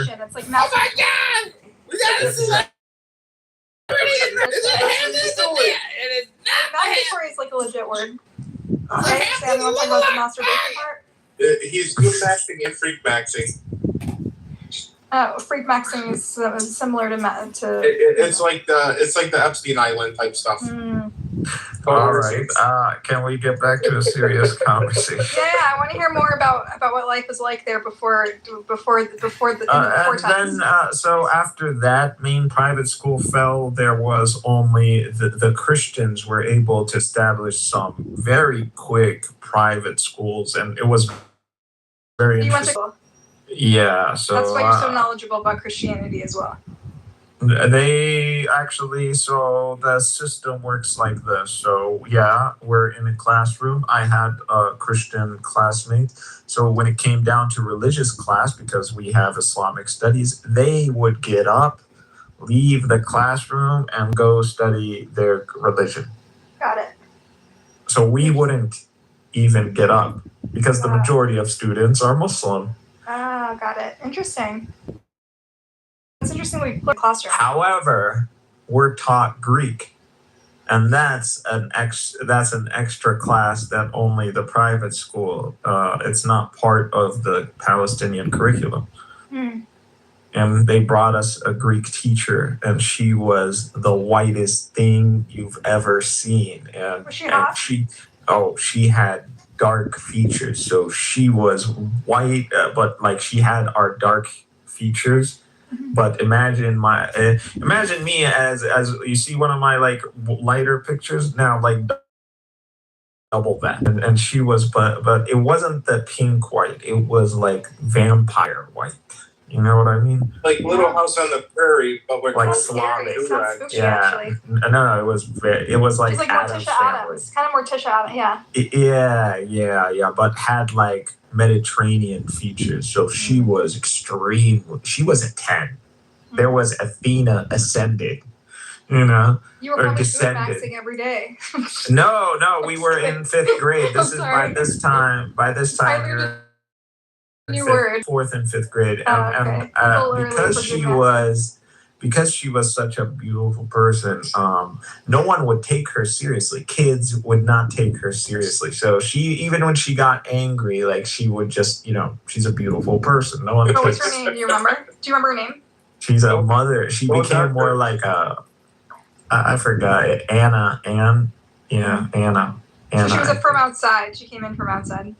It's like massive. Oh my God! We got a celebrity in there. Is it him? Is it that? It is not him. Masturbatory is like a legit word. Okay, Okay, Sam, you want to talk about the masturbation part? He's good maxing and freak maxing. Oh, freak maxing is similar to It's like the Epstein Island type stuff. All right. Can we get back to a serious conversation? Yeah, I want to hear more about what life was like there before times. Then, so after that main private school fell, there was only the Christians were able to establish some very quick private schools, and it was very You went to interesting. school. Yeah, so That's why you're so knowledgeable about Christianity as well. they actually, so the system works like this. So yeah, we're in a classroom. I had a Christian classmate. So when it came down to religious class, because we have Islamic studies, they would get up, leave the classroom, and go study their religion. Got it. So we wouldn't even get up because the majority of students are Muslim. Ah, got it. Interesting. It's interesting we play classroom. However, we're taught Greek, and that's an extra class that only the private school. It's not part of the Palestinian curriculum. And they brought us a Greek teacher, and she was the whitest thing you've ever seen. And Was she hot? She had dark features. So she was white, but like she had our dark features. But imagine me as you see one of my like lighter pictures now, like double that. And she was, but it wasn't the pink white. It was like vampire white. You know what I mean? Like Little House on the Prairie, but we're like Slavic. Sounds spooky, Yeah, actually. no, it was like She's like more Addams Tisha Family. Adams. Kind of more Tisha Adams, yeah. Yeah, but had like Mediterranean features. So she was extreme. She was a 10. There was Athena ascended, you know, You were or probably descended. maxing every day. No, we were in 5th grade. This is sorry. by this time learned you're new word. 4th and 5th grade, Okay. and because she was such a beautiful person, no one would take her seriously. Kids would not take her seriously. So even when she got angry, like she would just, she's a beautiful person. No one What's takes. her name? Do you remember? Do you remember her name? She's a mother. She became more like I forgot it. Anna. Anna. So she was from outside. She came in from outside.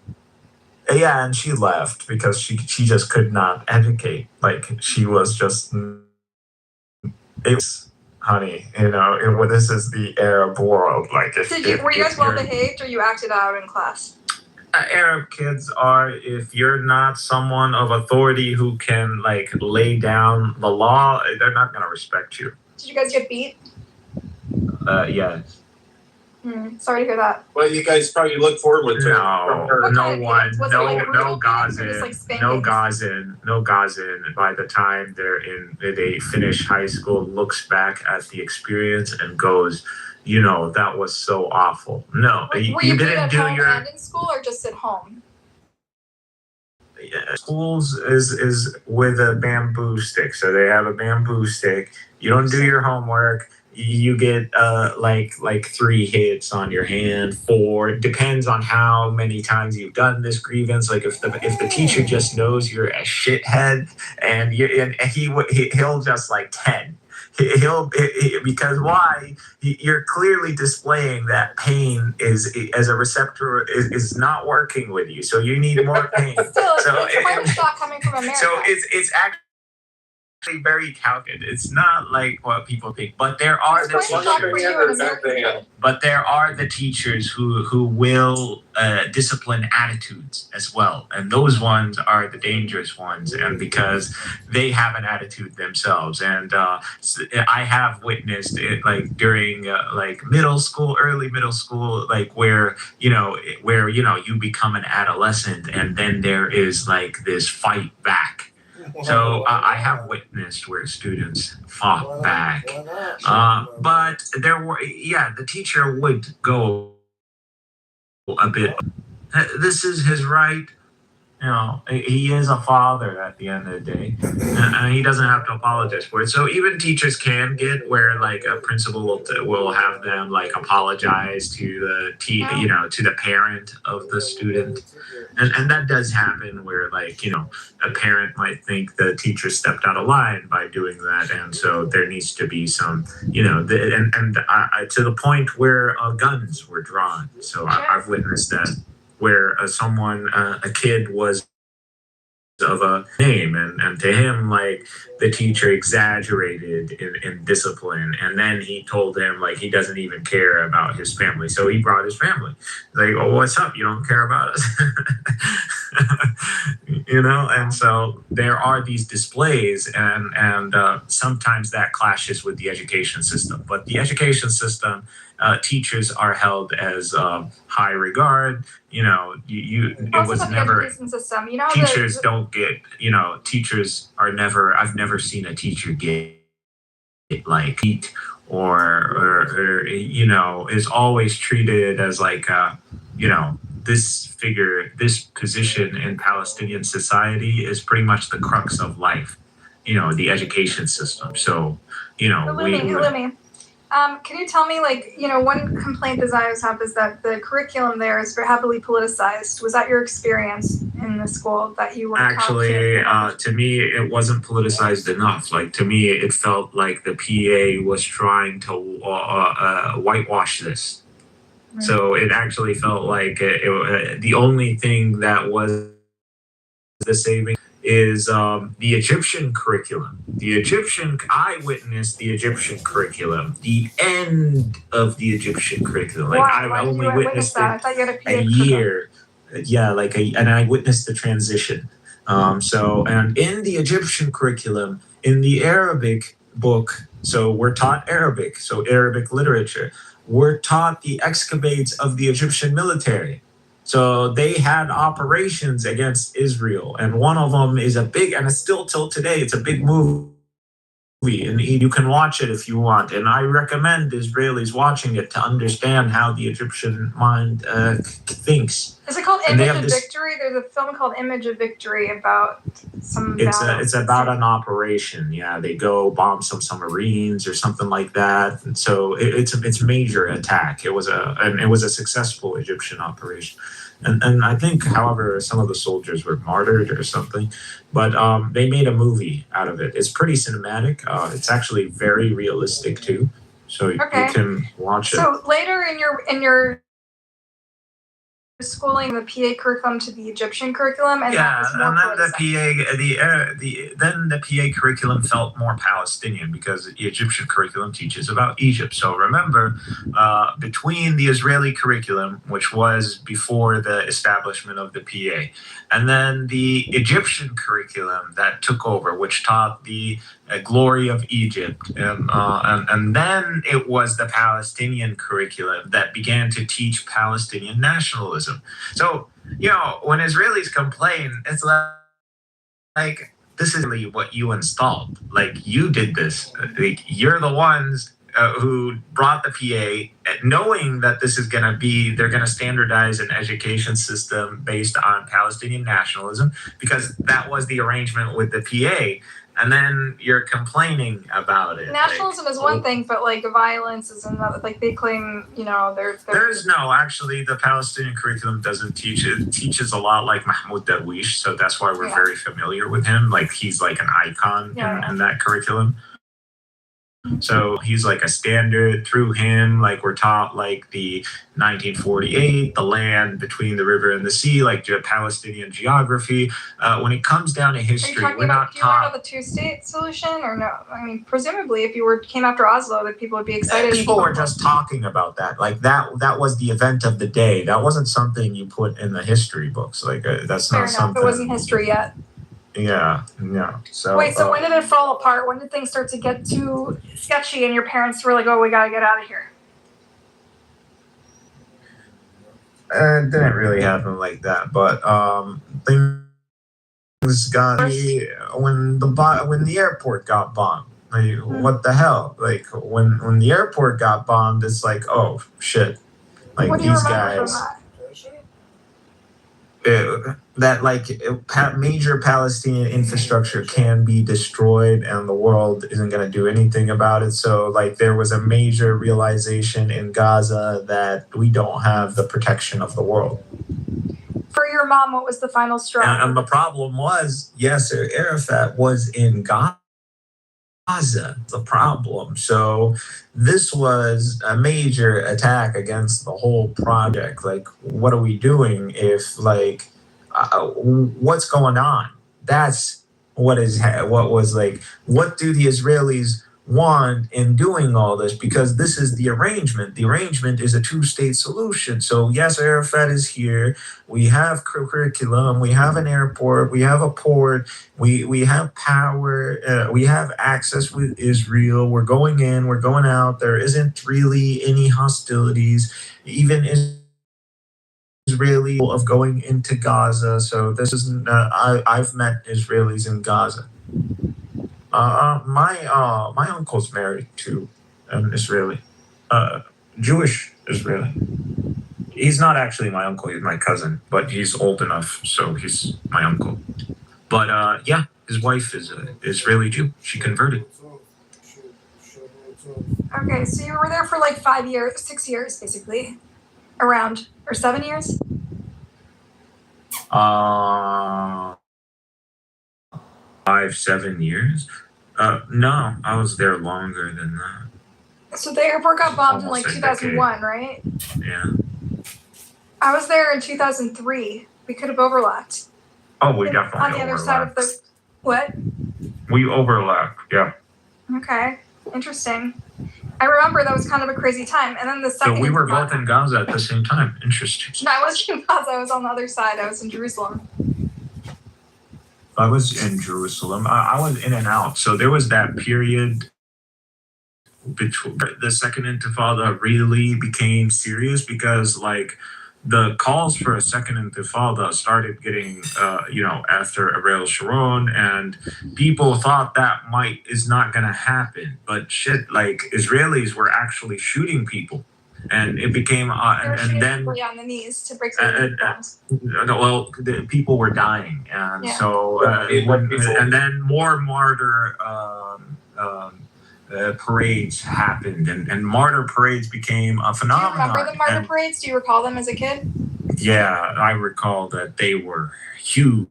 Yeah, and she left because she just could not educate. Like she was just. It's honey, this is the Arab world. Like, were you guys well behaved, or you acted out in class? Arab kids are, if you're not someone of authority who can like lay down the law, they're not gonna respect you. Did you guys get beat? Yes. Sorry to hear that. Well, you guys probably look forward to no Gazan. By the time they finish high school, looks back at the experience and goes, that was so awful. No, were you didn't do home your. And in school, or just at home? Yeah, schools is with a bamboo stick, so they have a bamboo stick. You don't do your homework. You get like 3 hits on your hand, 4. Depends on how many times you've done this grievance. Like if the teacher just knows you're a shithead, and he'll just like 10. Because why? You're clearly displaying that pain is as a receptor is not working with you, so you need more pain. Still, it's quite a shock coming from America. So it's actually very calculated. It's not like what people think, but there are the teachers who will discipline attitudes as well, and those ones are the dangerous ones, and because they have an attitude themselves. And I have witnessed it like during like early middle school, like where you become an adolescent, and then there is like this fight back. So I have witnessed where students fought back, but the teacher would go a bit. This is his right, he is a father at the end of the day, and he doesn't have to apologize for it. So even teachers can get where like a principal will have them like apologize to to the parent of the student, and that does happen where like a parent might think the teacher stepped out of line by doing that, and so there needs to be some to the point where guns were drawn. So I've witnessed that where a kid was of a name, and to him like the teacher exaggerated in discipline, and then he told him like he doesn't even care about his family, so he brought his family. Like, oh, what's up, you don't care about us? And so there are these displays, and sometimes that clashes with the education system, but the education system, teachers are held as high regard. It was never system. Teachers don't get. Teachers are never. I've never seen a teacher get like beat or is always treated as like this position in Palestinian society is pretty much the crux of life. The education system. So Illumi. Can you tell me, one complaint that I always have is that the curriculum there is very heavily politicized. Was that your experience in the school that you were actually? To me, it wasn't politicized enough. Like to me, it felt like the PA was trying to whitewash this. Right. So it actually felt like the only thing that was the saving is the Egyptian curriculum. I witnessed the Egyptian curriculum, the end of the Egyptian curriculum. Like I only witnessed it a year. Yeah, and I witnessed the transition. And in the Egyptian curriculum, in the Arabic book, so we're taught Arabic, so Arabic literature. We're taught the escapades of the Egyptian military. So they had operations against Israel, and one of them is and it's still till today, it's a big movie, and you can watch it if you want. And I recommend Israelis watching it to understand how the Egyptian mind thinks. Is it called Image of Victory? There's a film called Image of Victory about some. It's about an operation. Yeah, they go bomb some submarines or something like that. And so it's a major attack. It was a successful Egyptian operation. And I think, however, some of the soldiers were martyred or something, but they made a movie out of it. It's pretty cinematic. It's actually very realistic too, so you can watch it. So later in your schooling, the PA curriculum to the Egyptian curriculum, and that was more then the PA curriculum felt more Palestinian because the Egyptian curriculum teaches about Egypt. So remember, between the Israeli curriculum, which was before the establishment of the PA, and then the Egyptian curriculum that took over, which taught the glory of Egypt, and then it was the Palestinian curriculum that began to teach Palestinian nationalism. So, when Israelis complain, it's like this is really what you installed. Like you did this. Like, you're the ones who brought the PA, knowing that this is going to be, they're going to standardize an education system based on Palestinian nationalism, because that was the arrangement with the PA. And then you're complaining about it. Nationalism is one thing, but violence is another. Like they claim, There's actually the Palestinian curriculum doesn't teach it. It teaches a lot like Mahmoud Darwish, so that's why we're very familiar with him. Like he's like an icon in that curriculum. So he's like a standard. Through him, like we're taught like the 1948, the land between the river and the sea, like Palestinian geography. When it comes down to history, we're not taught. About the two-state solution, or no? I mean, presumably, if you came after Oslo, that people would be excited. People were just talking about that. Like that was the event of the day. That wasn't something you put in the history books. Like that's not something. It wasn't history yet. Yeah. So wait. So when did it fall apart? When did things start to get too sketchy, and your parents were like, "Oh, we gotta get out of here"? It didn't really happen like that, but things got when the airport got bombed. Like, what the hell? Like when the airport got bombed, it's like, oh shit! Like what do you these remember guys. From that? that like major Palestinian infrastructure can be destroyed and the world isn't going to do anything about it. So like there was a major realization in Gaza that we don't have the protection of the world. For your mom, what was the final straw? And the problem was, Yasser Arafat was in Gaza. The problem. So this was a major attack against the whole project. Like, what are we doing if like what's going on? That's what was like, what do the Israelis want in doing all this? Because this is the arrangement. The arrangement is a two-state solution. So yes, Arafat is here. We have curriculum. We have an airport. We have a port. We have power. We have access with Israel. We're going in. We're going out. There isn't really any hostilities. Even Israeli of going into Gaza. So this isn't. I've met Israelis in Gaza. My uncle's married to an Israeli, Jewish Israeli. He's not actually my uncle. He's my cousin, but he's old enough, so he's my uncle. But yeah, his wife is an Israeli Jew. She converted. Okay, so you were there for like 5 years, 6 years, basically, around, or 7 years? 5-7 years. No, I was there longer than that. So the airport got bombed Almost in like a 2001, right? Yeah. I was there in 2003. We could have overlapped. Oh, we definitely on the other side of the what? We overlapped. Yeah. Okay, interesting. I remember that was kind of a crazy time, and then the second. So we were both in Gaza at the same time. Interesting. No, I wasn't in Gaza. I was on the other side. I was in Jerusalem. I was in Jerusalem. I was in and out. So there was that period between the second Intifada really became serious because like the calls for a second Intifada started getting, after Ariel Sharon, and people thought that is not going to happen. But shit, like Israelis were actually shooting people. And it became, and then on the knees to break the well, the people were dying, and so and then more martyr parades happened, and martyr parades became a phenomenon. Do you remember the martyr parades? Do you recall them as a kid? Yeah, I recall that they were huge,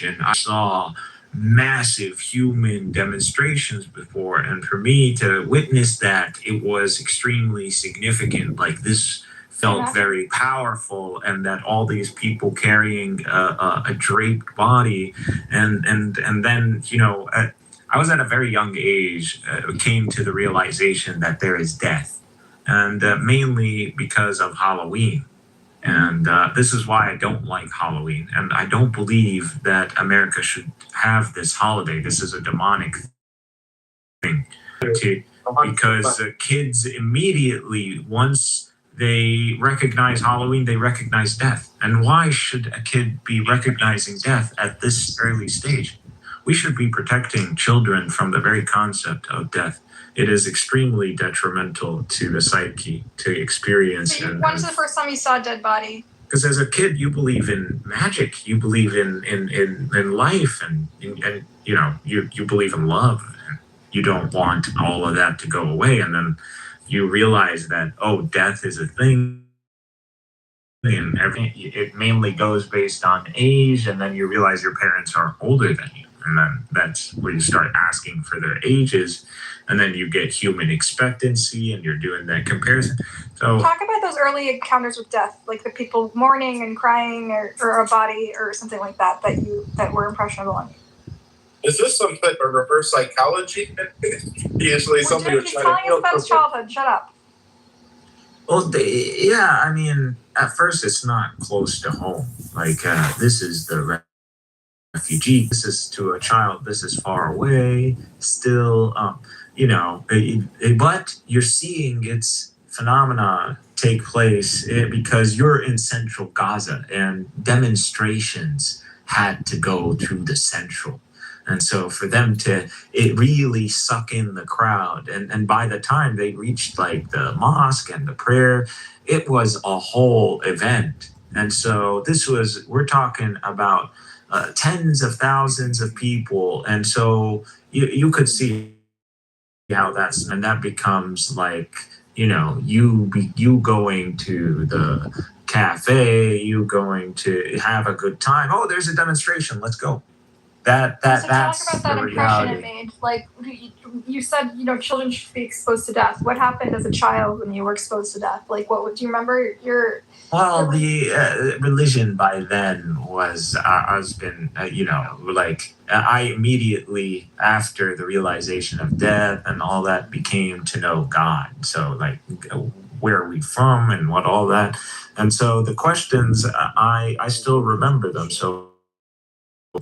and I saw massive human demonstrations before, and for me to witness that, it was extremely significant. Like this felt very powerful, and that all these people carrying a draped body, and then I was at a very young age, came to the realization that there is death, and mainly because of Halloween. And this is why I don't like Halloween. And I don't believe that America should have this holiday. This is a demonic thing. Because kids immediately, once they recognize Halloween, they recognize death. And why should a kid be recognizing death at this early stage? We should be protecting children from the very concept of death. It is extremely detrimental to the psyche to experience. So when's the first time you saw a dead body? Because as a kid, you believe in magic, you believe in life, and you believe in love. And you don't want all of that to go away, and then you realize that death is a thing, and it mainly goes based on age, and then you realize your parents are older than you. And then that's where you start asking for their ages. And then you get human expectancy, and you're doing that comparison. So talk about those early encounters with death, like the people mourning and crying, or a body or something like that that were impressionable on you. Is this some type of reverse psychology? Usually somebody would He's try telling to us about his childhood. Shut up. Well, I mean, at first it's not close to home. Like this is the refugee. This is to a child. This is far away. Still, but you're seeing its phenomena take place because you're in central Gaza, and demonstrations had to go through the central. And so for them it really suck in the crowd. And by the time they reached like the mosque and the prayer, it was a whole event. And so we're talking about tens of thousands of people. And so you could see how that becomes like, you going to the cafe, you going to have a good time. Oh, there's a demonstration. Let's go. So That's talk about the that impression it reality. made. Like you said, children should be exposed to death. What happened as a child when you were exposed to death? Like, do you remember your? Well, the religion by then has been, like I immediately after the realization of death and all that became to know God. So like, where are we from and what all that, and so the questions I still remember them. So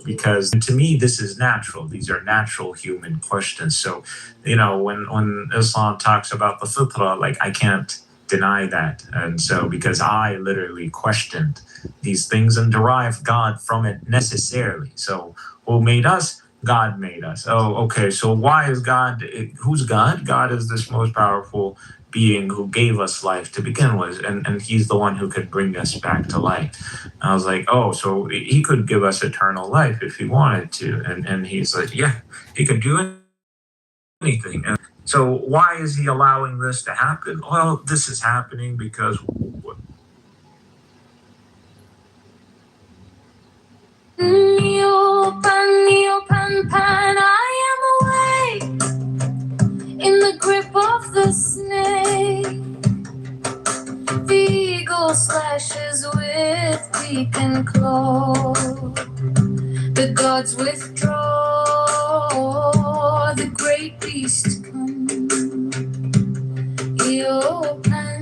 because to me this is natural, these are natural human questions. So when Islam talks about the fitra, like I can't deny that. And so because I literally questioned these things and derived God from it necessarily. So who made us? God made us. Oh, okay, so why is God? Who's God? God is this most powerful being who gave us life to begin with, and he's the one who could bring us back to life. I was like, oh, so he could give us eternal life if he wanted to. And he's like, yeah, he could do anything. And so why is he allowing this to happen? Well, this is happening because I am awake in the grip of the snake. The eagle slashes with beak and claw. The gods withdraw. The great beast comes. Eopan.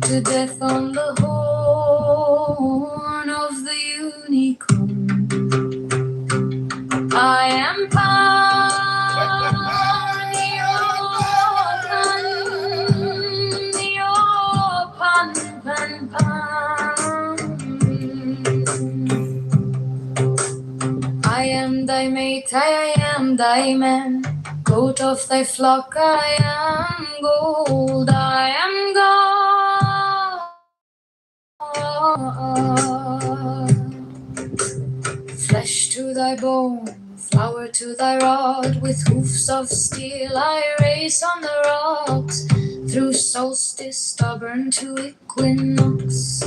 To death on the horn of the unicorn. I am I am thy mate, I am thy man. Goat of thy flock, I am gold, I am God. Flesh to thy bone, flower to thy rod. With hoofs of steel I race on the rocks. Through solstice stubborn to equinox.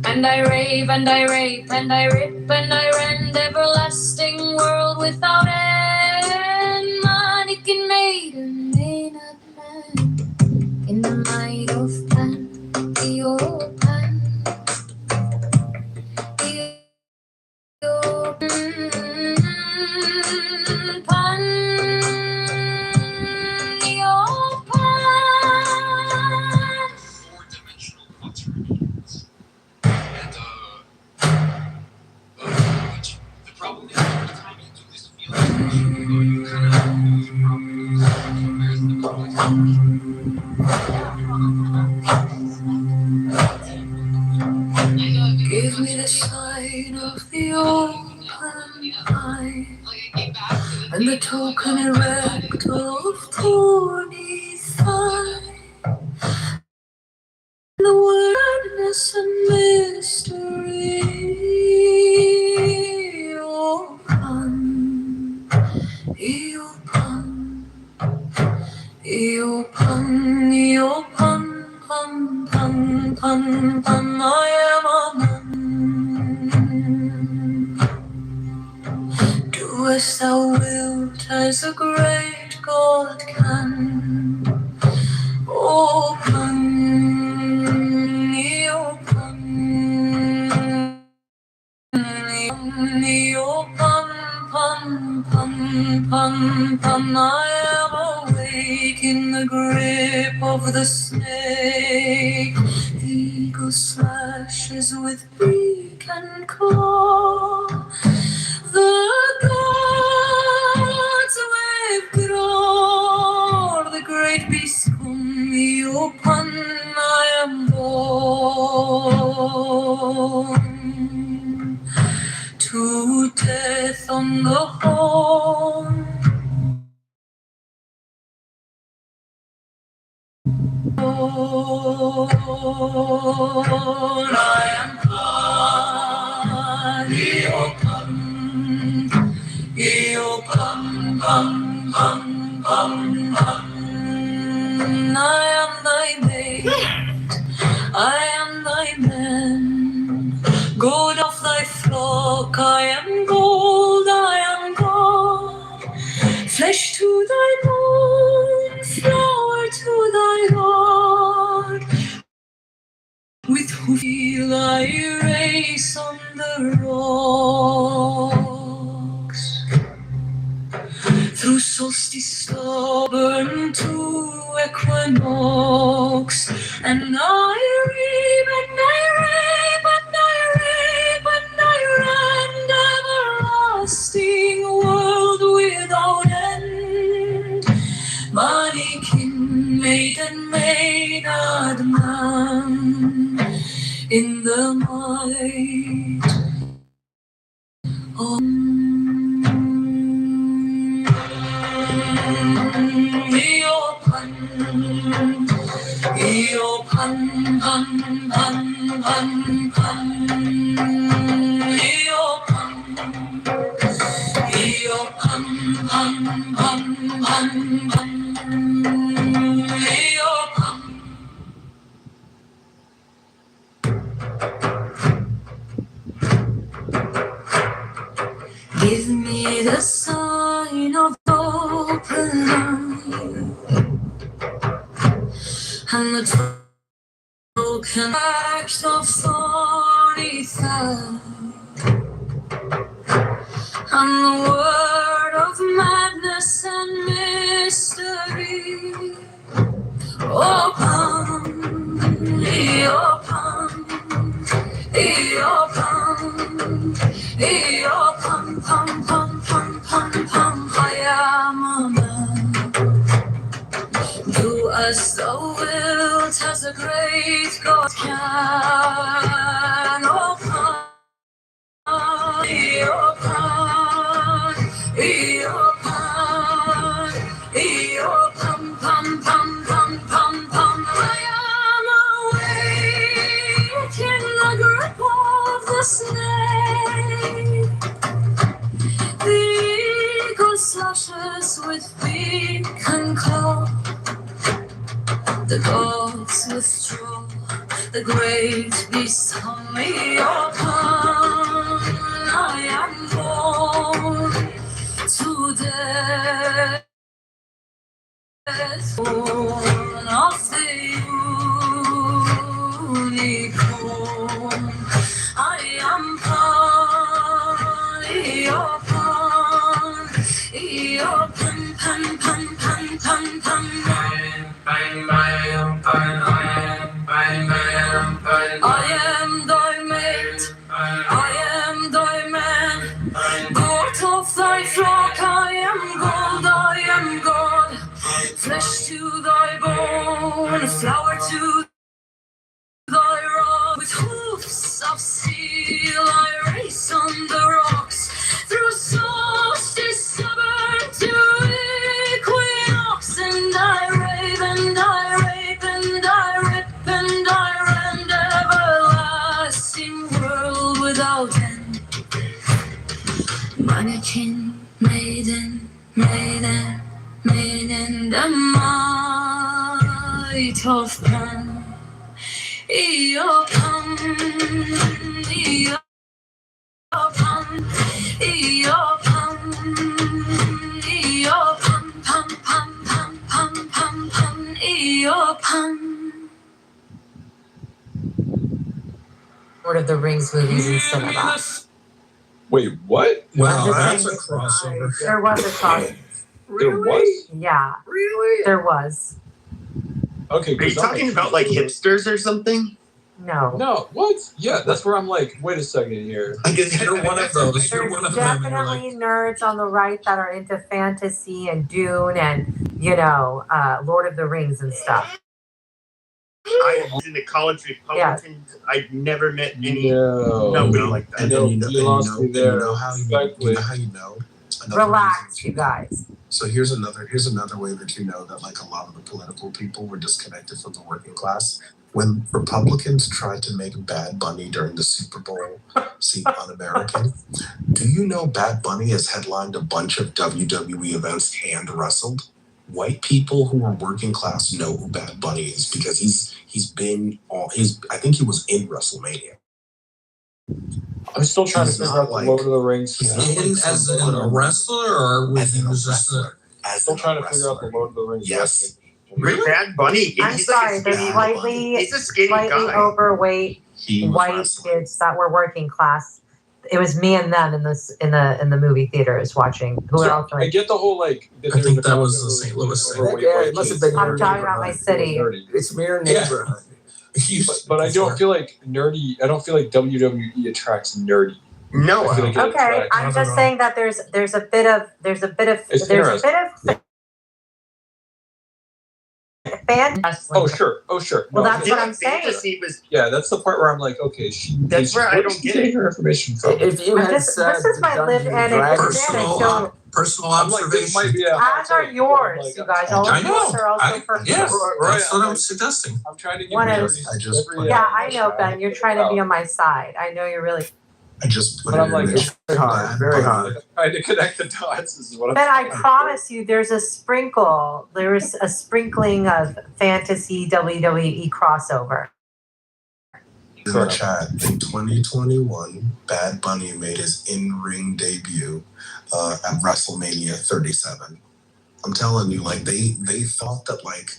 And I rave, and I rape, and I rip, and I rend. Everlasting world without end. Mannequin maiden, maynard man. In the might of Pan, Eopan. Four-dimensional quaternions. And which the problem is every time you do this field expression, you kind of lose your problem. Whereas the complex Give me the sign of the open eye, and the token erect of thorny thigh. The wordness and mystery. Eopan, Eopan, Eopan, Eopan, pan, pan, pan, pan, I am a man. Do as thou wilt, as a great God can. Open, Eopan, Eopan, pan, pan, pan, pan, I am awake in the grip of the snake. The eagle slashes with beak and claw. The gods withdraw. The great beast come, Eopan, I am born. To death on the horn I am thy maid, I am thy man. Gold of thy flock, I am gold, I am God. Flesh to thy bone, flower to thy God. With who feel I race on the rocks. Through solstice stubborn to equinox, and I reap and I reap and I reap and I rend everlasting world without end. Manikin maiden maynard man in the might of Iopan, Iopan, pan, pan, pan, pan, Iopan, Iopan, pan, pan, pan, pan, Iopan. Give me the sign of open eye and the broken act of thorny thigh and the word of madness and mystery. Open, open, pum pum pum pum pum pum. I am a man. Do as thou wilt, as a great God can. Open, pum pum pum pum pum pum. I am awake in the grip of the snake. The eagle slashes with beak and claw. The gods withdraw. The great beast on me upon. I am born to death. Born of the unicorn. I am pan, pan, pan, pan, pan, pan, I am thy mate, I am thy man. Goat of thy flock, I am gold, I am God. Flesh to thy bone, flower to thy rock. With hoofs of steel, I race on the rocks. Through solstice stubborn to equinox, and I rave and I rape and I rip and I rend everlasting world without end. Mannequin, maiden, maiden, maiden, the might of Pan. Iopan, Iopan, Iopan, Iopan, pam, pam, pam, pam, pam, pam, Iopan. Lord of the Rings movies in cinema. Wait, what? Wow, that's a crossover. There was a crossover. There was? Yeah, Really? there was. Okay. Are you talking about like hipsters or something? No. No, what? Yeah, that's where I'm like, wait a second here. I guess You're one of those. You're There's one of them. And you're definitely like, nerds on the right that are into fantasy and Dune and, Lord of the Rings and stuff. I was in the college Republicans. I've never met any nobody like that. And then you know lost me there. you know how you know. Another Relax, reason you guys. So here's another way that you know that like a lot of the political people were disconnected from the working class. When Republicans tried to make Bad Bunny during the Super Bowl seem un-American, do you know Bad Bunny has headlined a bunch of WWE events and wrestled? White people who are working class know who Bad Bunny is because I think he was in WrestleMania. I'm still trying to He's figure not out the like- Lord of the Rings. he's I'm not like As some in a wrestler, or was he was just a... still trying to figure out the Lord of the Rings. Yes. Really? Bad Bunny. I'm He's sorry, like the skinny- he's a skinny slightly guy. overweight He was white wrestling. kids that were working class. It was me and them in the movie theaters watching. Who So, were also I get the whole like. I think that was the St. Louis thing. overweight Yeah, white it must have kids. been I'm talking about my city. Nerdy. It's mere Yeah. neighborhood. But I don't feel like nerdy. I don't feel like WWE attracts nerdy. No. I feel like it Okay, attracts. I'm Not just at saying that there's a bit of It's fan wrestling. Oh sure. Well, No, that's yeah. what I'm saying. Fantasy was Yeah, that's the part where I'm like, okay, That's where I where don't did she get get it. her information from. If you But had this said is my lived Dungeons and and Dragons, experience. Personal I'm like, this might observation. be a hot As are take, yours, but I'm like, you guys. All I of know. yours are also personal. Yeah, Right, that's what I'm I'm like- suggesting. I'm trying to give One you is- I just put Yeah, I know, Ben. You're trying to be on my side. I know you're really. I just put But it I'm in like, the it's chat. very hard, very hard. trying to connect the dots. This is what I'm Ben, I saying. promise you, there's a sprinkle. There's a sprinkling of fantasy WWE crossover. In the chat, in 2021, Bad Bunny made his in-ring debut at WrestleMania 37. I'm telling you, like they thought that like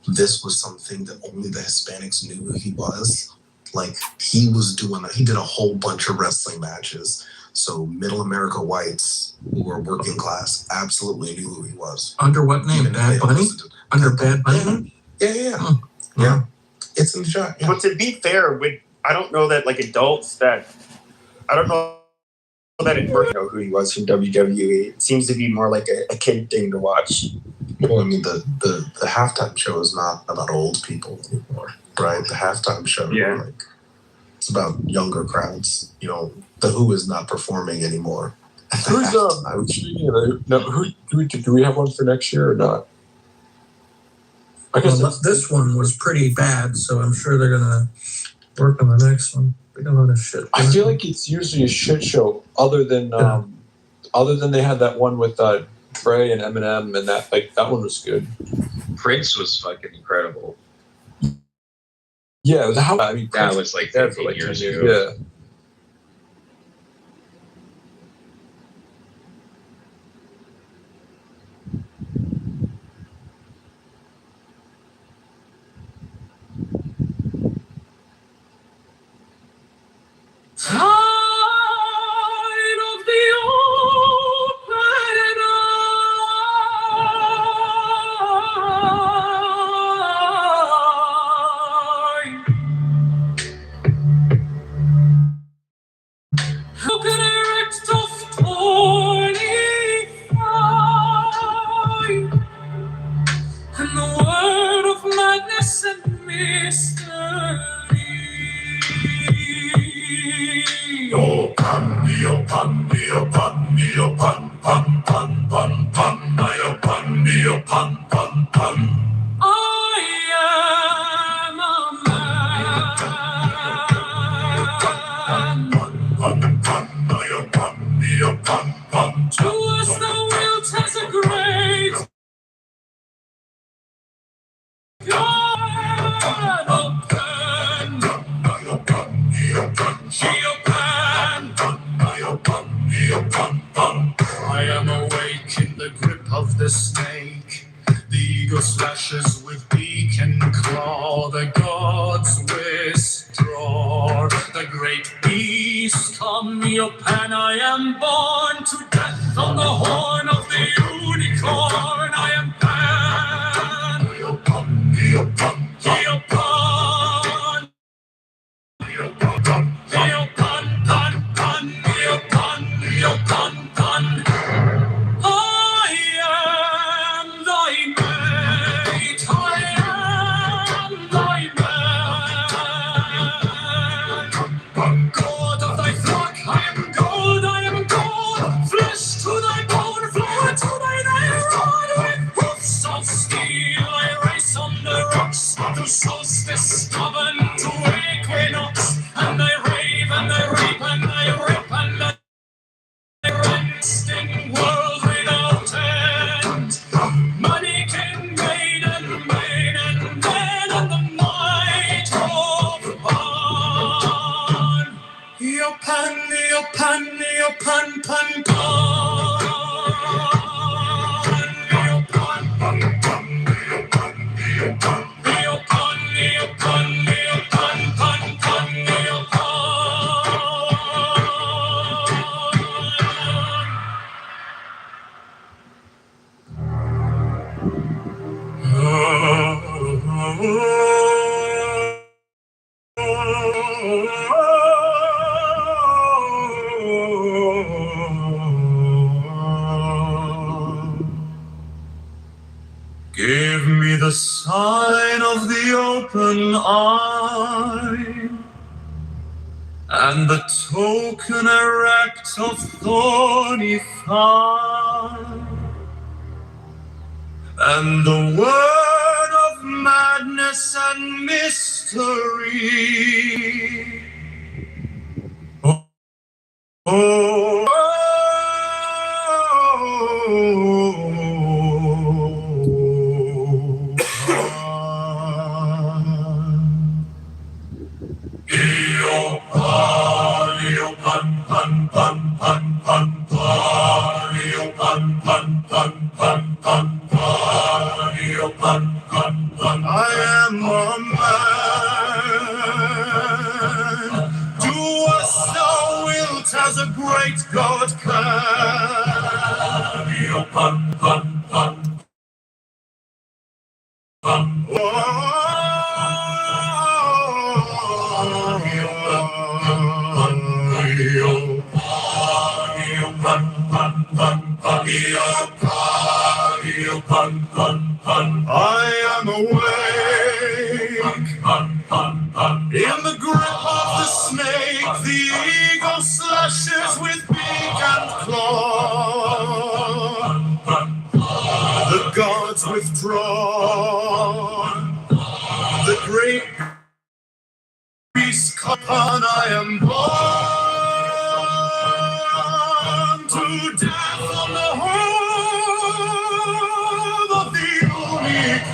this was something that only the Hispanics knew who he was. Like he did a whole bunch of wrestling matches. So Middle America whites who were working class absolutely knew who he was. Under what name? Even if Bad they Bunny? listened to- Under Bad Bunny? Yeah. Hmm. Yeah. It's in the chat. Yeah. But to be fair, I don't know that like adults that I don't know that it know who he was from WWE. It seems to be more like a kid thing to watch. Well, I mean, the halftime show is not about old people anymore, right? The halftime show, Yeah. like, it's about younger crowds. You know, the Who is not performing anymore. Who's speaking of it, no, who do we have one for next year or not? I guess Well, this one was pretty bad, so I'm sure they're gonna work on the next one. They got a lot of shit. I feel like it's usually a shit show, other than they had that one with Dre and Eminem, and that one was good. Prince was fucking incredible. Yeah, That Prince was like there for 15 like 10 years years. ago. Yeah. Tide of the open eye. How can I erect of 25 and the word of madness and mystery? I am a man. To us the world has a great God open. I am awake in the grip of the snake. The eagle slashes with beak and claw. The gods withdraw. The great beast come upon. I am born to death on the horn of the unicorn. I am Pan. I am thy mate, I am thy man. God of thy flock, I am God, flesh to thy bone, flower to thine iron. Give me the sign of the open eye and the token erect of thorny thigh and the word of madness and mystery. I am a man. Do as thou wilt, as a great God I am awake in the grip of the snake. The eagle slashes with beak and claw. The gods withdraw. The great beast come on. I am born to death on the home of the unicorn.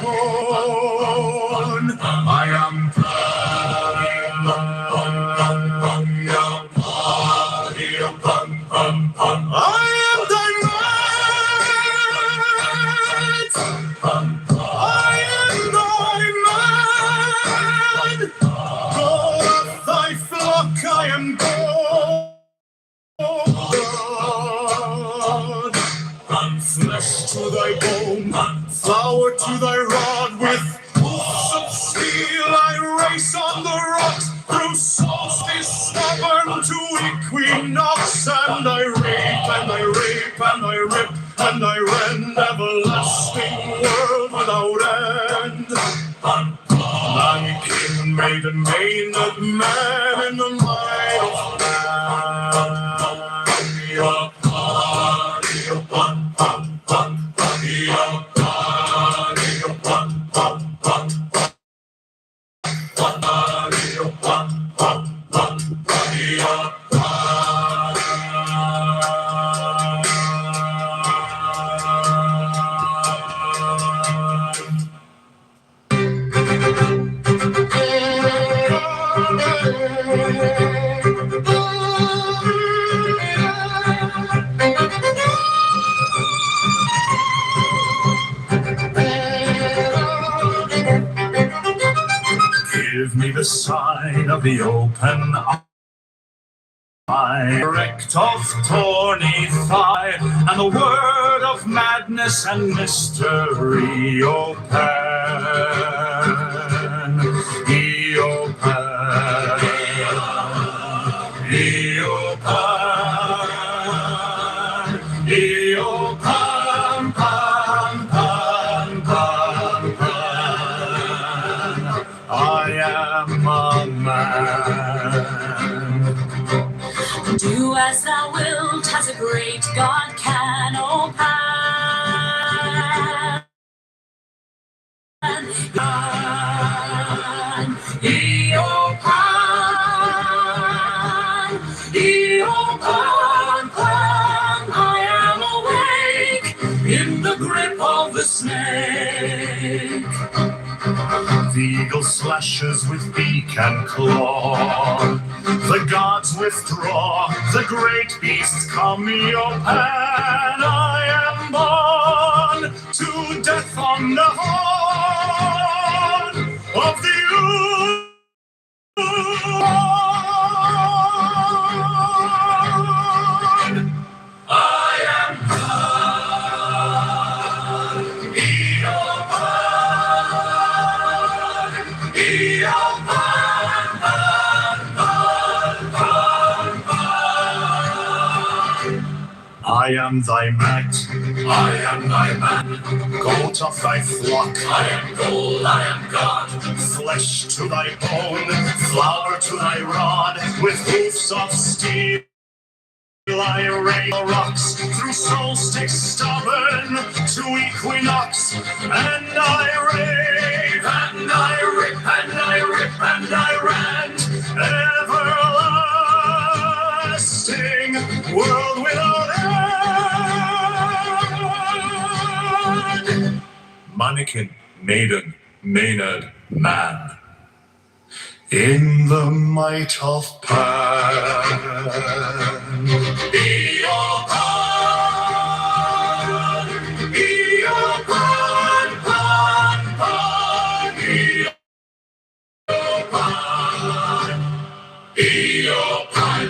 I am flesh to thy bone, flower to thy rod, with hoofs of steel I race on the rocks, through solstice stubborn to equinox, and I rape and I rape and I rip and I rend, everlasting world without end. Man, king, maiden, maynard, man in the might of give me the sign of the open eye, erect of tawny thigh, and the word of madness and mystery. Open, Do as thou wilt, as a great God can open. I am awake in the grip of the snake. The eagle slashes with beak and claw. The god gods withdraw, the great beasts come, Pan, I am born to death on the horn of the I am God, I am thy mat, I am thy man, goat of thy flock, I am gold, I am God, flesh to thy bone, flour to thy rod, with hoofs of steel. I rain the rocks through solstice stubborn to equinox, and I rave, and I rip, and I rip, and I rant, everlasting world without end. Mannequin, maiden, Maynard, man. In the might of Pan, be your Pan, be your Pan, Pan, Pan, be your Pan, be your Pan.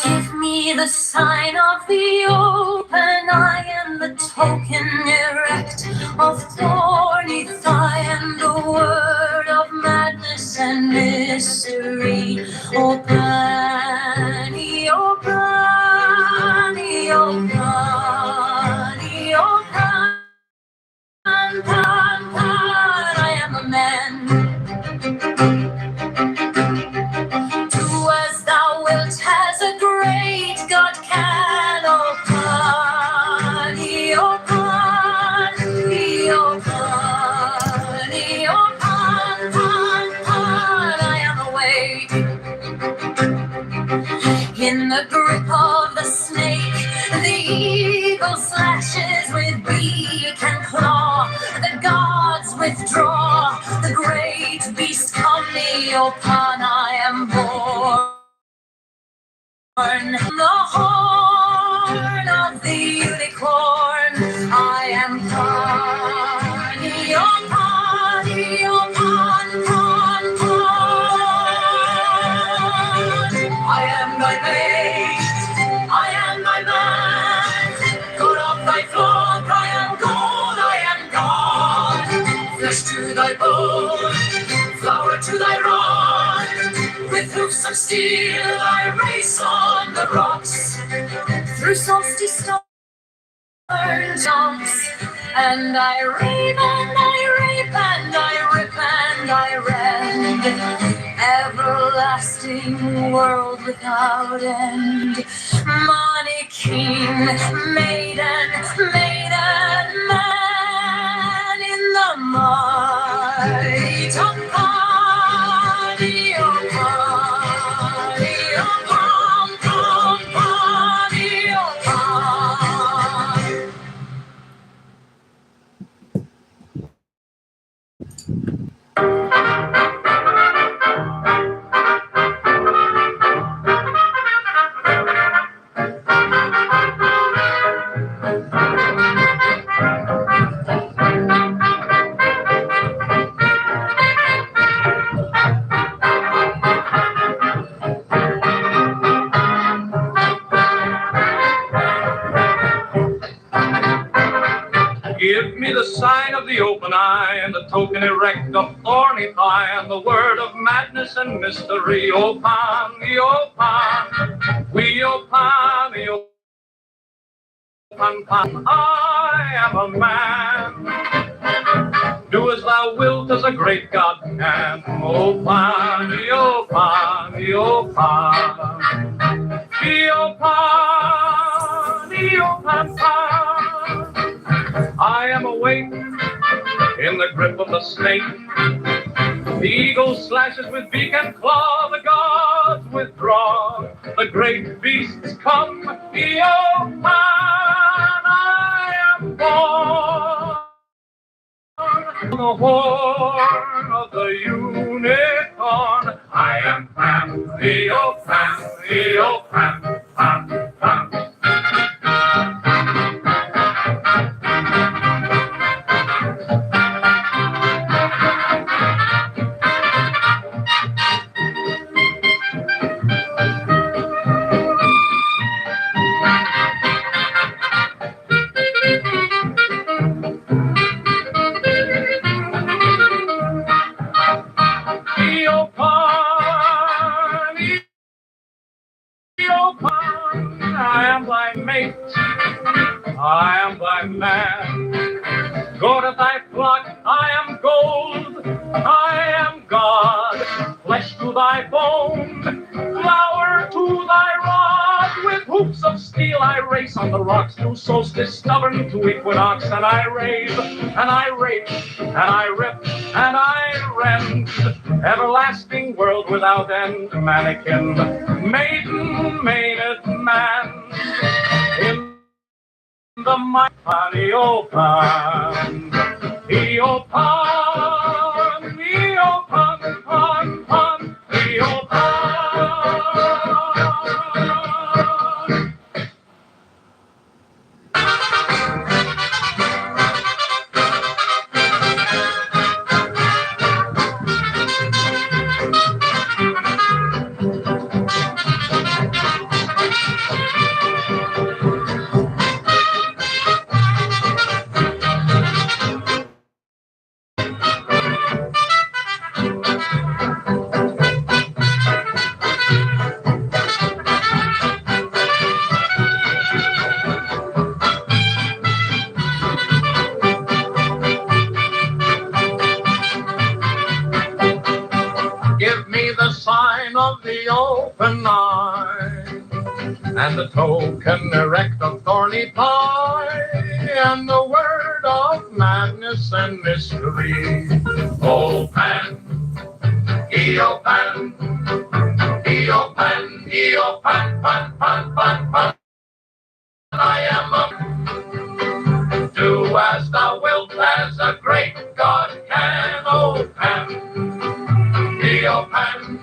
Give me the sign of the open eye and the token erect of thorny thigh and the word of madness and mystery. O Pani, O Pani, O Pani, O Pan, Pan, Pan, I am a man. Do as thou wilt, as a great God can. O Pani, O Pani, O Pani, O Pan, Pan, Pan, I am awake. In the grip of the snake, the eagle slashes with beak and claw. The gods withdraw, the great beast come me. O Pan, I am born. The horn of the unicorn, I am Pani, O Pani, O Pan, Pan, Pan. I am thy mate, I am thy man, God of thy flock, I am gold, I am God. Flesh to thy bone, flour to thy rod, with hoofs of steel I race on the rocks, through solstice stubborn jumps, and I rave and I rape and I rip and I rend, everlasting world without end. Mannequin, maiden, maiden, man in the might of Pani, O Pani, O Pan, Pan, Pani, O Pan. Give me the sign of the open eye and the token erect of thorny thigh and the word of madness and mystery. O Pan, O Pan, we O Pan, O Pan, Pan, I am a man. Do as thou wilt, as a great God can. O Pan, O Pan, O Pan, O Pan, O Pan, Pan. I am awake in the grip of the snake. The eagle slashes with beak and claw. The gods withdraw. The great beasts come. O Pan, I am born the horn of the unicorn. I am Pam, Theo Pam, Theo Pam, Pam, Pam. I am thy mate, I am thy man. Go to thy flock, I am gold, I am God. Flesh to thy bone, flower to thy rod. With hoops of steel I race on the rocks, through solstice stubborn to equinox. And I rave, and I rape, and I rip, and I rend. Everlasting world without end, mannequin, maiden, maided man. In the mighty Eopan, Eopan, Eopan, pan, pan, Eopan. Give me the sign of the open eye, and the token erect of thorny pie, and the word of madness and mystery. Open, Eopan, Eopan, Eopan, pan, pan, pan, pan. I am a do as thou wilt, as a great God can. Open, Eopan,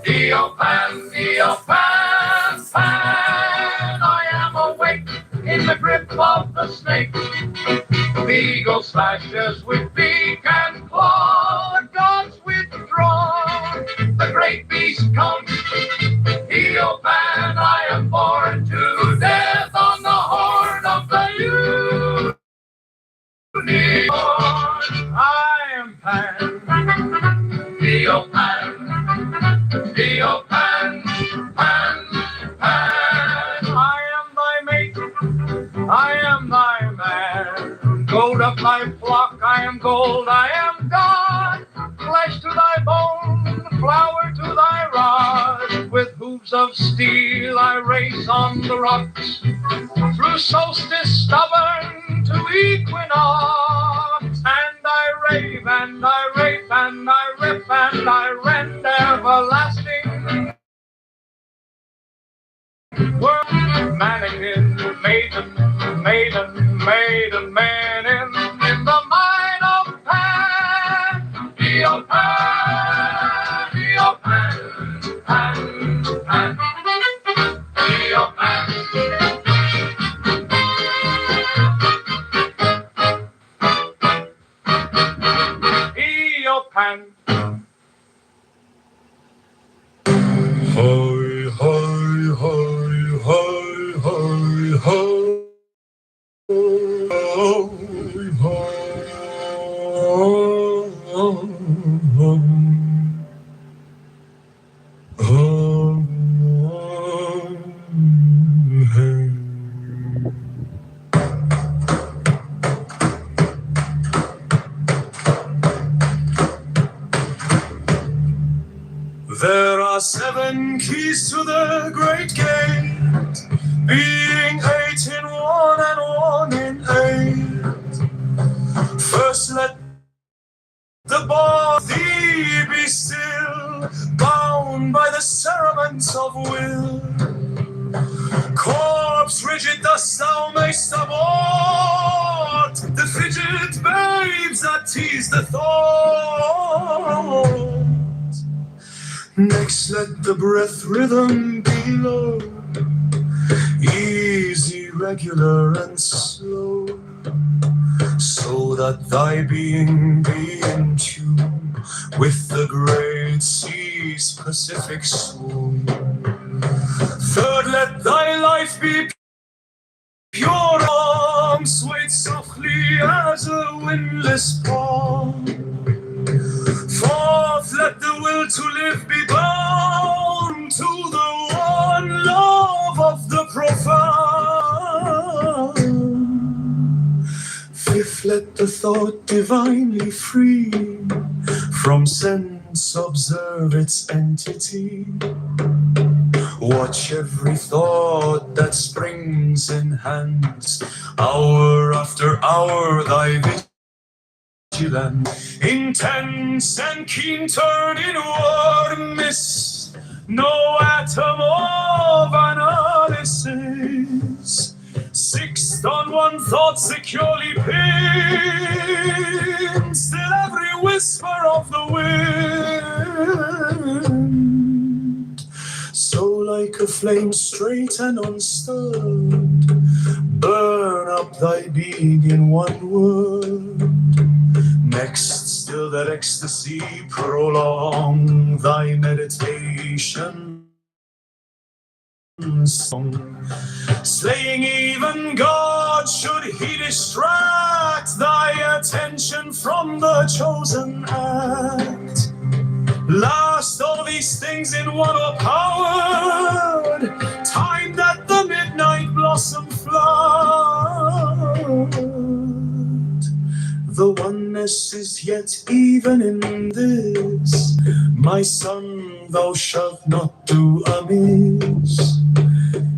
Eopan, Eopan, pan. I am awake in the grip of the snake. The eagle slashes with beak and claw. The gods withdraw. The great beast comes. Eopan, I am born to death on the horn of the unicorn. I am Pan. Eopan, Eopan, Pan, Pan. I am thy mate, I am thy man. Gold of thy flock, I am gold, I am God. Flesh to thy bone, flower to thy rod. With hooves of steel I race on the rocks, through solstice stubborn to equinox. And I rave, and I rape, and I rip, and I rend everlasting world. Mannequin, maiden, maiden, maiden, maiden, in the mind of Pan. Eopan, Eopan, Pan, Pan, Eopan. Eopan. Hi, hi, hi, hi, hi, hi. There are 7 keys to the great gate, being 8 in 1 and 1 in 8. First let the bar thee be still, bound by the cerements of will. Corpse rigid thus thou mayst abort the fidget babes that that tease the thought. Next, let the breath rhythm be low, easy, regular, and slow, so that thy being be in tune with the great sea's Pacific swoon. Third, let thy life be pure, arms swayed softly as a windless palm. Fourth, let the will to live be bound to the one love of the profound. Fifth, let the thought divinely free from sense observe its entity. Watch every thought that springs in hands, hour after hour thy vigilant, intense and keen turn inward miss, no atom of analysis. Sixth, on one thought securely pinned, still every whisper of the wind. So like a flame straight and unstirred, burn up thy being in one word. Next, still that ecstasy prolong thy meditation song. Slaying even God should he distract thy attention from the chosen act. Last, all these things in one are powered, timed at the midnight blossom flowered. The oneness is yet even in this, my son, thou shalt not do amiss.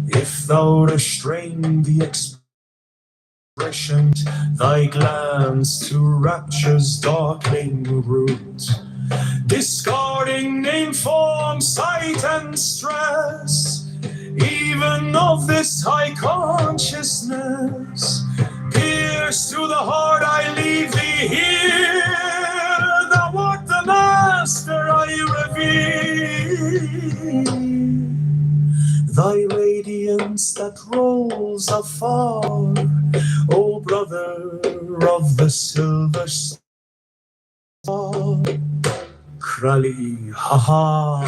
If thou restrain the expression, thy glance to rapture's darkling root, discarding name, form, sight, and stress, even of this high consciousness, pierce to the heart, I leave thee here. Thou art the master I revere. Thy radiance that rolls afar, O brother of the silver star. Krali, ha ha.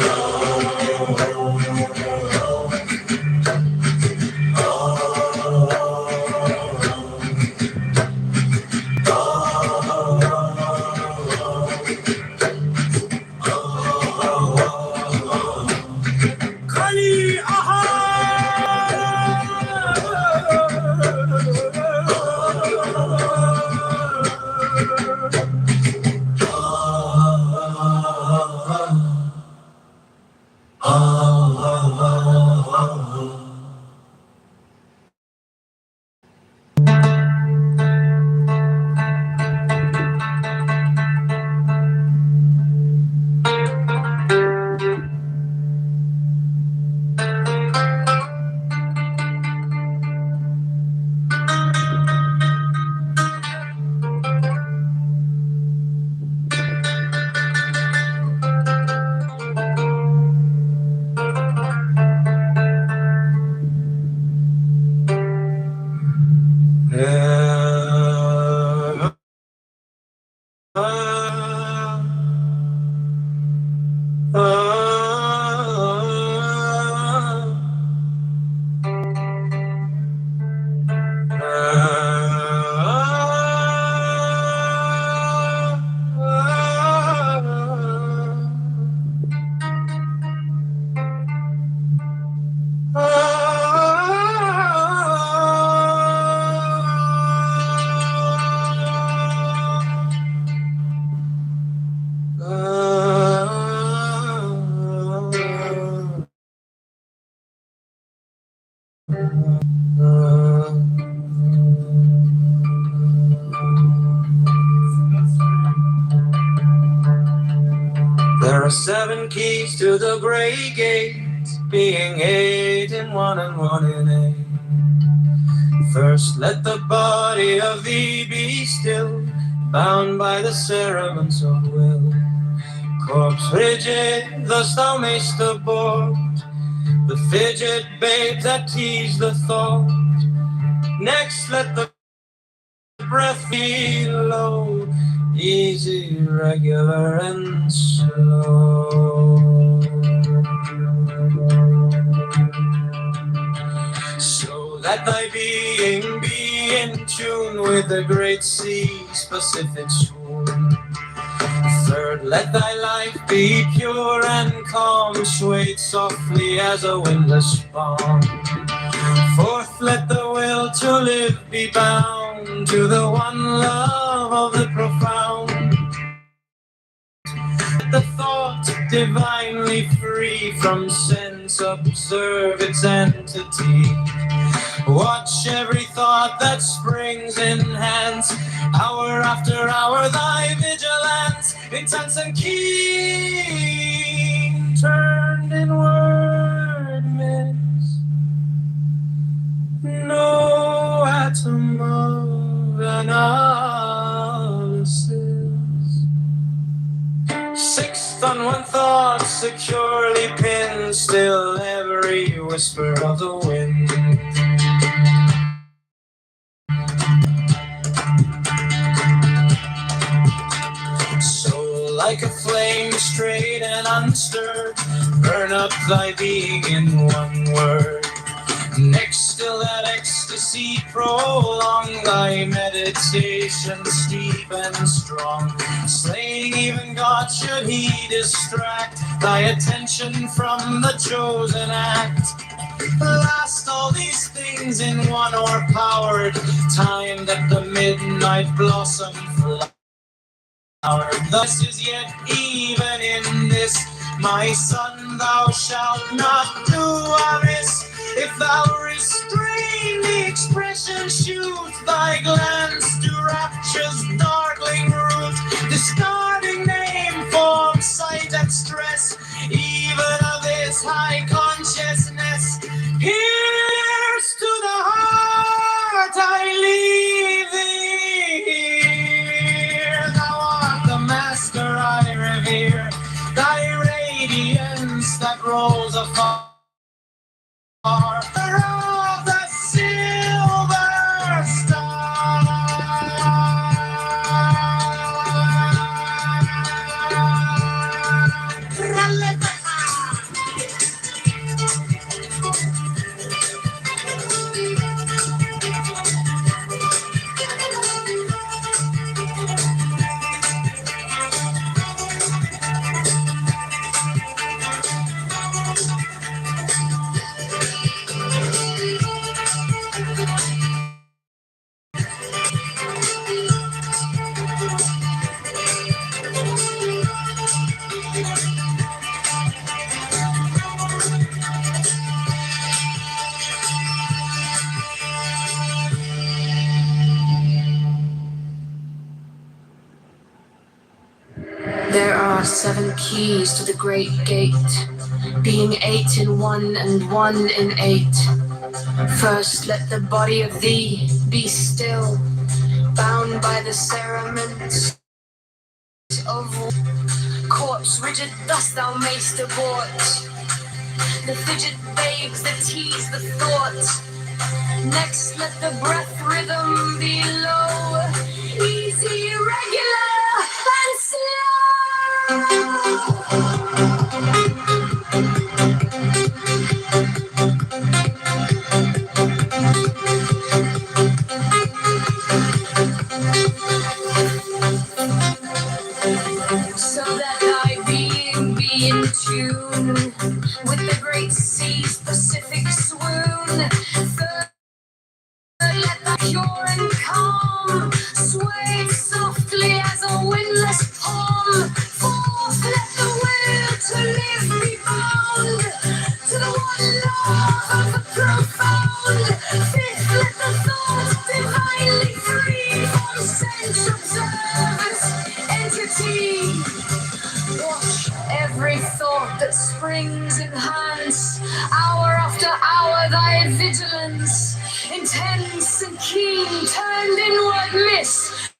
There are 7 keys to the great gate, being 8 in 1 and 1 in 8. First, let the body of thee be still, bound by the cerements of will. Corpse rigid, thus thou mayst abort the fidget babe that tease the thought. Next let the breath be low, easy, regular, and slow. So that thy being be in tune with the great sea-specific swoon. Third, let thy life be pure and calm, swayed softly as a windless palm. Fourth, let the will to live be bound to the one love of the profound. Let the thought divinely free from sense observe its entity. Watch every thought that springs, enhance hour after hour thy vigilance, intense and keen, turned inward midst no atom of analysis. Sixth, on one thought securely pinned, still every whisper of the wind. So like a flame straight and unstirred, burn up thy being in one word. Next, still that ecstasy, prolong thy meditation steep and strong, slaying even God should he distract thy attention from the chosen act. Last, all these things in one o'erpowered, timed at the midnight blossom flower. Thus is yet even in this, my son, thou shalt not do amiss. If thou restrain the expression, shoot thy glance to rapture's darkling root, discarding name, form, sight, and stress, even of this high consciousness. Pierce to the heart, I leave thee here. Thou art the master I revere, thy radiance that rolls afar. Of the silver star. There are 7 keys to the great gate, being 8 in 1 and 1 in 8. First, let the body of thee be still, bound by the cerements of corpse rigid, thus thou mayst abort the fidget babes that tease the thought. Next, let the breath rhythm be low, easy, regular, and slow. So that thy being be in tune with the great sea-specific swoon. Third, let the pure and calm sway softly as a windless palm. Fourth, let the will to live be bound to the one love of the profound. Fifth, let the thought divinely free from sense observance entity. Watch every thought that springs, enhance hour after hour thy vigilance, intense and keen, turned inward miss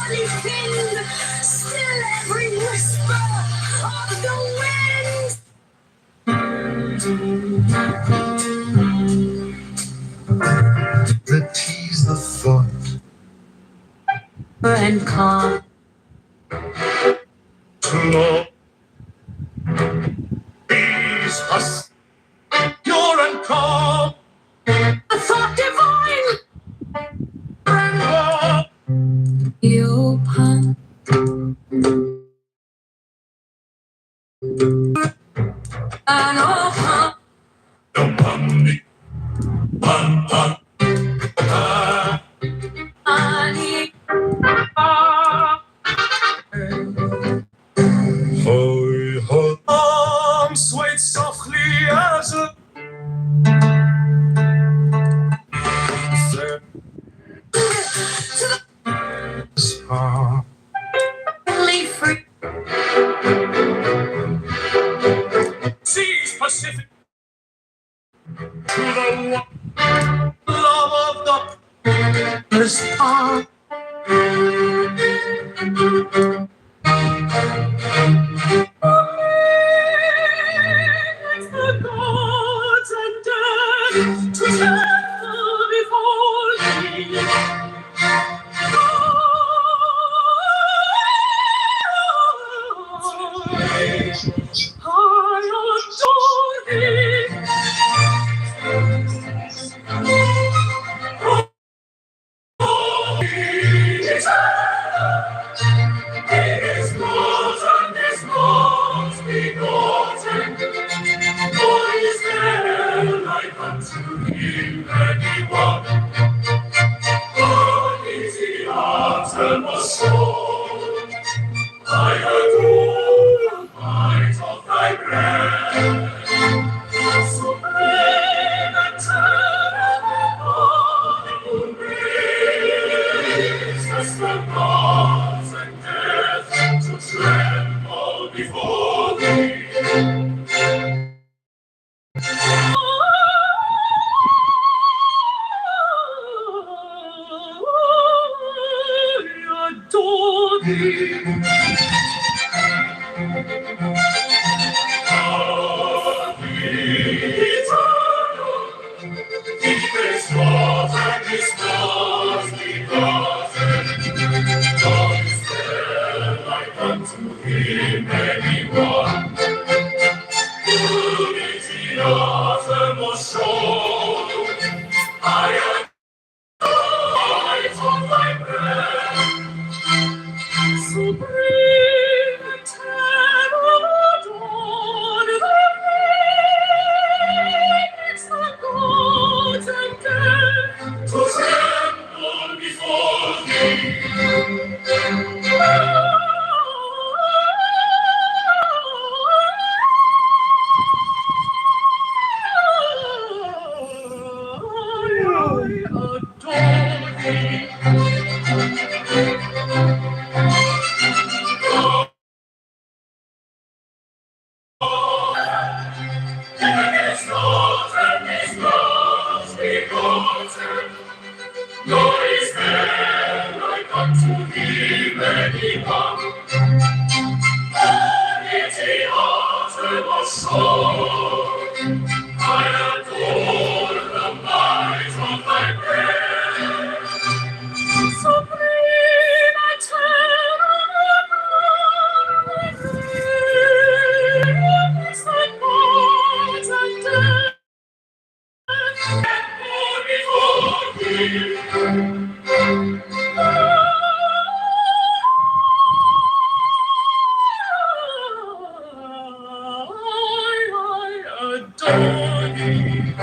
body thinned, still every whisper of the wind. That tease the thought And calm. slow. These us pure and calm. A thought divine. You pun. And oh, honey. Arms swayed softly as a Only free. seas Pacific to the love of the star. It's the gods and death to tremble before thee. I adore thee. His gods and his gods begotten. Nor is there like unto him anyone. God is the uttermost soul. I adore the might of thy breath. Supreme and terrible grace, as the gods and death to tremble before thee. I adore thee. Eternal, deepest gods and his gods begotten. Nor is there like unto him anyone. Who is the uttermost soul? I adore thy breath. Supreme and terrible dawn, the makes the gods and death to tremble before thee. Nor is there like unto him anyone. It's the uttermost soul. I adore the might of thy breath. Supreme and terrible grace, the gods and death tremble before thee. I adore thee.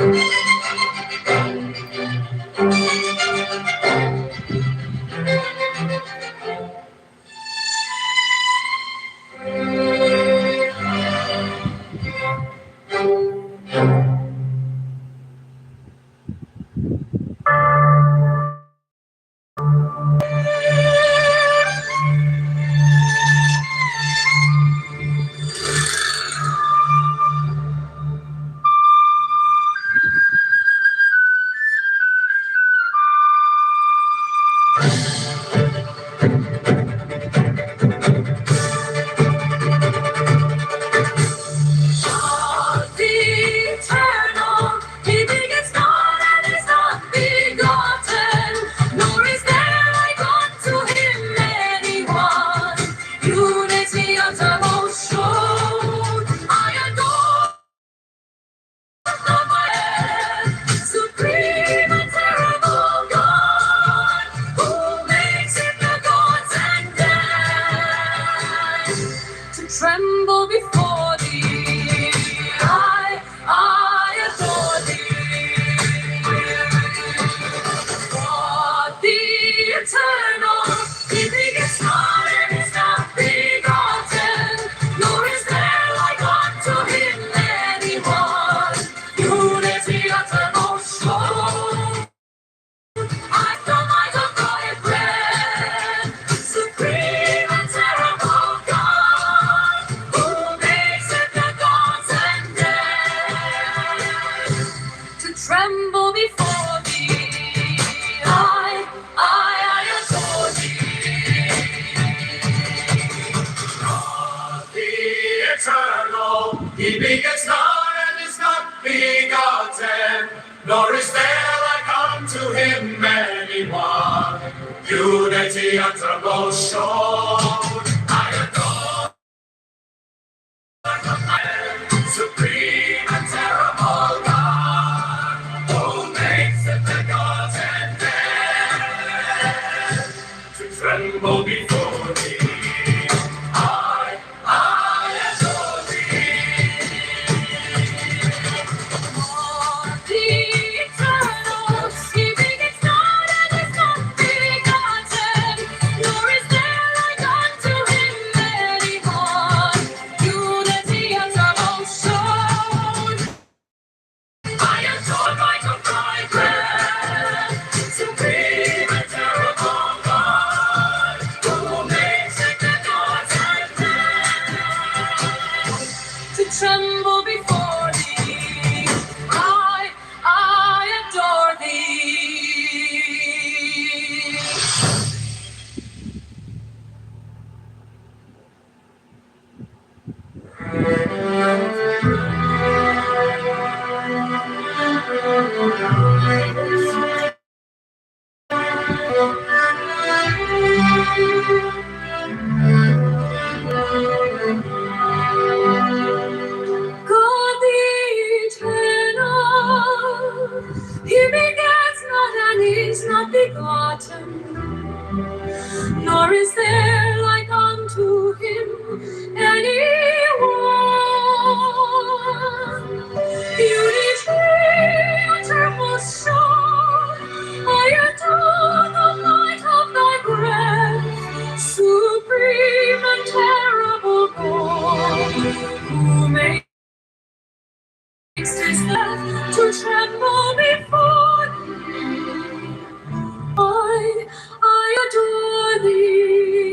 before thee. I adore thee. The eternal, he begets not and is not begotten, nor is there like unto him anyone. Unity uttermost shown, I adore supreme and terrible God, who makes it the gods and men to tremble before thee. I adore thee. The eternal, he begets not and is not begotten, nor is there like unto him anyone. Unity uttermost shown, I adore my God, supreme and terrible God, who makes it the gods and men to tremble before thee. I adore thee. God the eternal, he begets not and is not begotten, nor is there